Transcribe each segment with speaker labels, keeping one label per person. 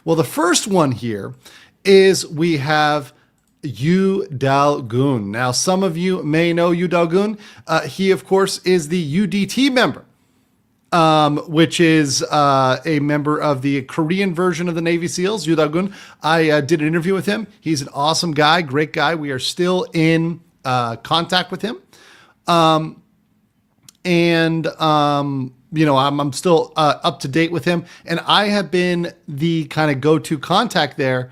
Speaker 1: Well, the first one here is we have Udalon. Now, some of you may know Udalon. He, of course, is the UDT member, which is a member of the Korean version of the Navy SEALs, Udalon. I did an interview with him. He's an awesome guy, great guy. We are still in contact with him. I'm still up to date with him. And I have been the kind of go-to contact there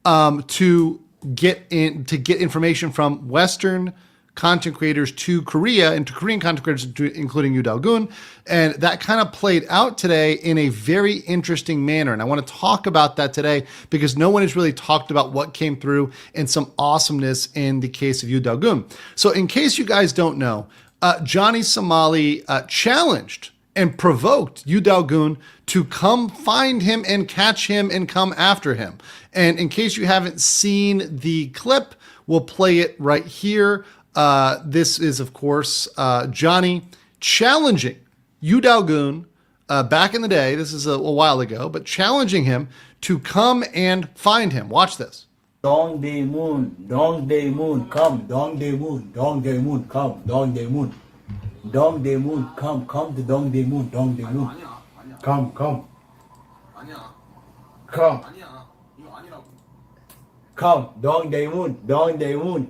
Speaker 1: to get information from Western content creators to Korea and to Korean content creators, including Udalon. And that kind of played out today in a very interesting manner. And I want to talk about that today because no one has really talked about what came through and some awesomeness in the case of Udalon. So in case you guys don't know, Johnny Somali challenged and provoked Udalon to come find him and catch him and come after him. And in case you haven't seen the clip, we'll play it right here. This is, of course, Johnny challenging Udalon back in the day. This is a while ago, but challenging him to come and find him. Watch this.
Speaker 2: Dongdae moon, come, Dongdae moon, come, Dongdae moon. Dongdae moon, come to Dongdae moon, come. Come, Dongdae moon,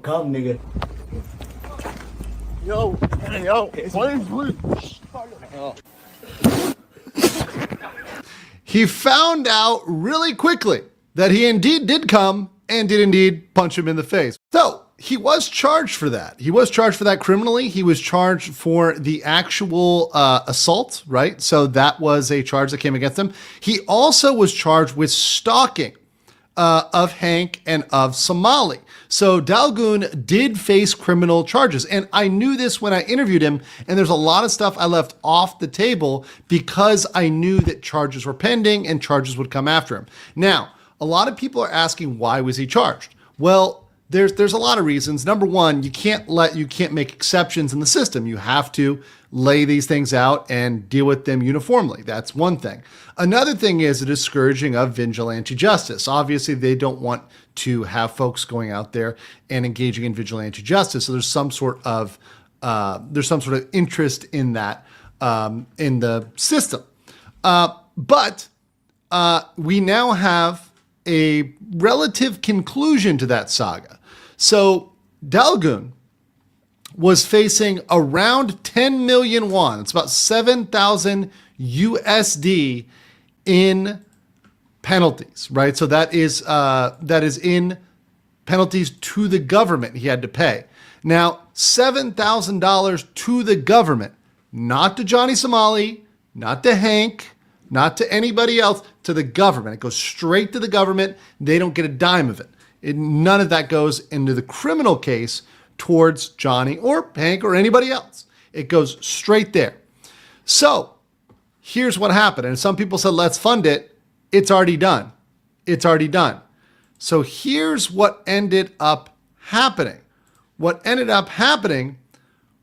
Speaker 2: come, nigga.
Speaker 3: Yo,
Speaker 1: He found out really quickly that he indeed did come and did indeed punch him in the face. So he was charged for that. He was charged for that criminally. He was charged for the actual assault, right? So that was a charge that came against him. He also was charged with stalking of Hank and of Somali. So Udalon did face criminal charges. And I knew this when I interviewed him. And there's a lot of stuff I left off the table because I knew that charges were pending and charges would come after him. Now, a lot of people are asking, why was he charged? Well, there's a lot of reasons. Number one, you can't make exceptions in the system. You have to lay these things out and deal with them uniformly. That's one thing. Another thing is the discouraging of vigilante justice. Obviously, they don't want to have folks going out there and engaging in vigilante justice. So there's some sort of interest in that in the system. But we now have a relative conclusion to that saga. So Udalon was facing around 10 million won. It's about 7,000 USD in penalties, right? So that is in penalties to the government he had to pay. Now, $7,000 to the government, not to Johnny Somali, not to Hank, not to anybody else, to the government. It goes straight to the government. They don't get a dime of it. None of that goes into the criminal case towards Johnny or Hank or anybody else. It goes straight there. So here's what happened. And some people said, let's fund it. It's already done. It's already done. So here's what ended up happening. What ended up happening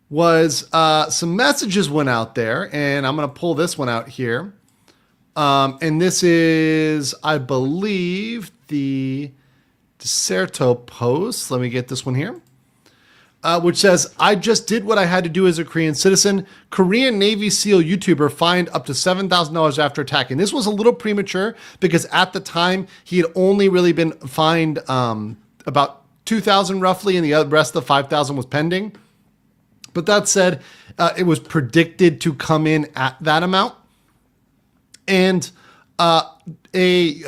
Speaker 1: was some messages went out there, and I'm going to pull this one out here. And this is, I believe, the Deserto post. Let me get this one here. Which says, I just did what I had to do as a Korean citizen. Korean Navy SEAL YouTuber fined up to $7,000 after attacking. This was a little premature because at the time he had only really been fined about $2,000 roughly, and the rest of the $5,000 was pending. But that said, it was predicted to come in at that amount. And a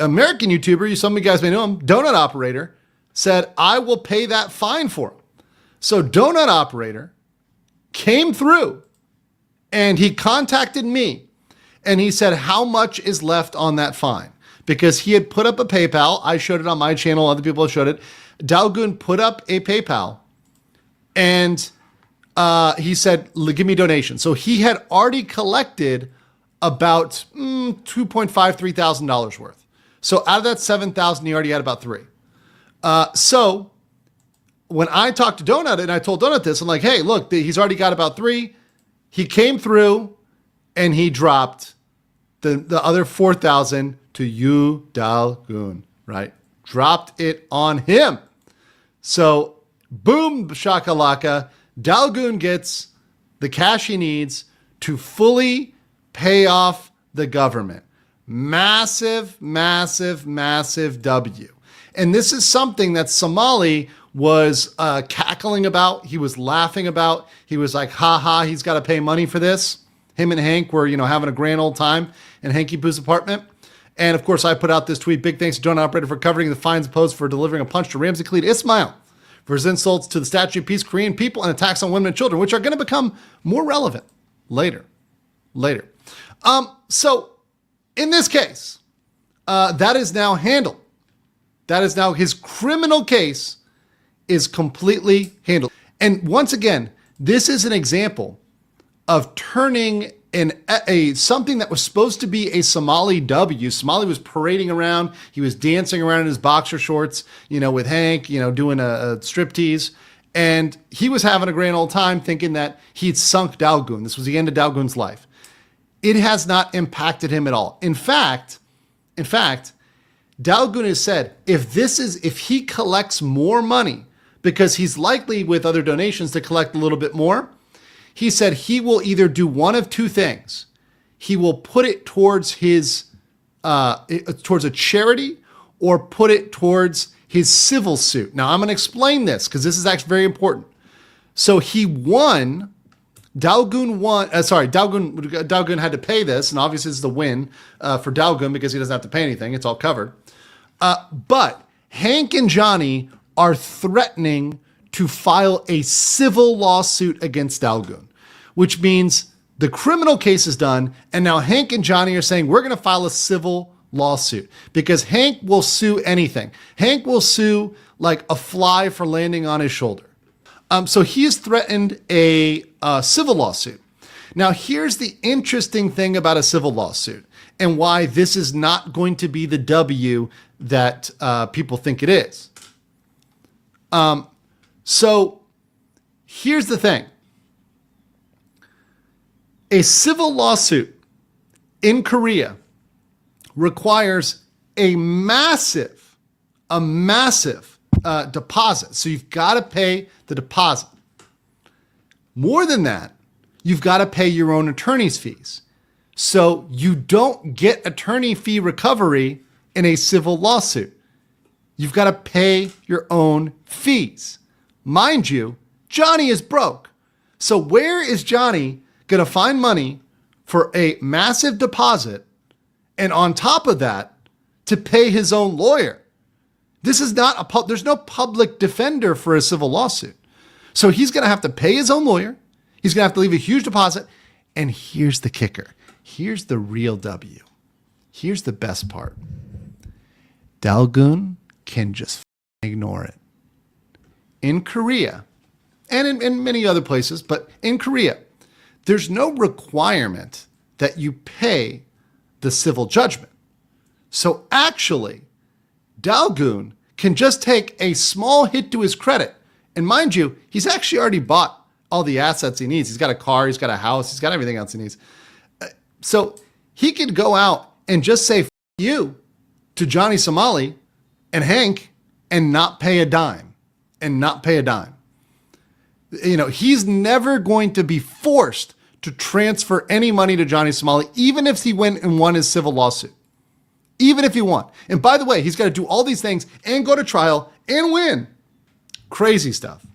Speaker 1: American YouTuber, some of you guys may know him, Donut Operator, said, I will pay that fine for him. So Donut Operator came through and he contacted me and he said, how much is left on that fine? Because he had put up a PayPal. I showed it on my channel. Other people showed it. Udalon put up a PayPal and he said, give me donation. So he had already collected about $2,500–3,000 worth. So out of that $7,000, he already had about $3,000. So when I talked to Donut and I told Donut this, I'm like, hey, look, he's already got about $3,000. He came through and he dropped the other $4,000 to Udalon, right? Dropped it on him. So boom, shakalaka, Dalgoon gets the cash he needs to fully pay off the government. Massive, massive, massive W. And this is something that Somali was cackling about. He was laughing about. He was like, ha ha, he's got to pay money for this. Him and Hank were, having a grand old time in Hanky Poo's apartment. And of course, I put out this tweet. Big thanks to Joan Operator for covering the fines imposed for delivering a punch to Ramzi Khalid Ismail for his insults to the Statue of Peace, Korean people, and attacks on women and children, which are going to become more relevant later. So in this case, that is now handled. That is now his criminal case is completely handled. And once again, this is an example of turning something that was supposed to be a Somali W. Somali was parading around. He was dancing around in his boxer shorts, with Hank, doing a striptease. And he was having a grand old time thinking that he'd sunk Dalgoon. This was the end of Dalgoon's life. It has not impacted him at all. In fact, Dalgoon has said, if he collects more money, because he's likely with other donations to collect a little bit more, he said he will either do one of two things. He will put it towards towards a charity, or put it towards his civil suit. Now I'm going to explain this because this is actually very important. So Dalgoon had to pay this, and obviously it's the win for Dalgoon because he doesn't have to pay anything. It's all covered. But Hank and Johnny are threatening to file a civil lawsuit against Dalgoon, which means the criminal case is done, and now Hank and Johnny are saying we're going to file a civil lawsuit because Hank will sue anything. Hank will sue like a fly for landing on his shoulder. So he has threatened a civil lawsuit. Now, here's the interesting thing about a civil lawsuit and why this is not going to be the W that people think it is. So here's the thing. A civil lawsuit in Korea requires a massive deposit. So you've got to pay the deposit. More than that, you've got to pay your own attorney's fees. So you don't get attorney fee recovery in a civil lawsuit. You've got to pay your own fees. Mind you, Johnny is broke. So where is Johnny going to find money for a massive deposit and on top of that to pay his own lawyer? This is not there's no public defender for a civil lawsuit. So he's going to have to pay his own lawyer. He's going to have to leave a huge deposit. And here's the kicker. Here's the real W. Here's the best part. Dalgoon can just ignore it. In Korea, and in many other places, but in Korea, there's no requirement that you pay the civil judgment. So actually, Dalgoon can just take a small hit to his credit. And mind you, he's actually already bought all the assets he needs. He's got a car, he's got a house, he's got everything else he needs. So he could go out and just say, F you to Johnny Somali and Hank and not pay a dime. He's never going to be forced to transfer any money to Johnny Somali, even if he went and won his civil lawsuit. Even if he won. And by the way, he's got to do all these things and go to trial and win. Crazy stuff.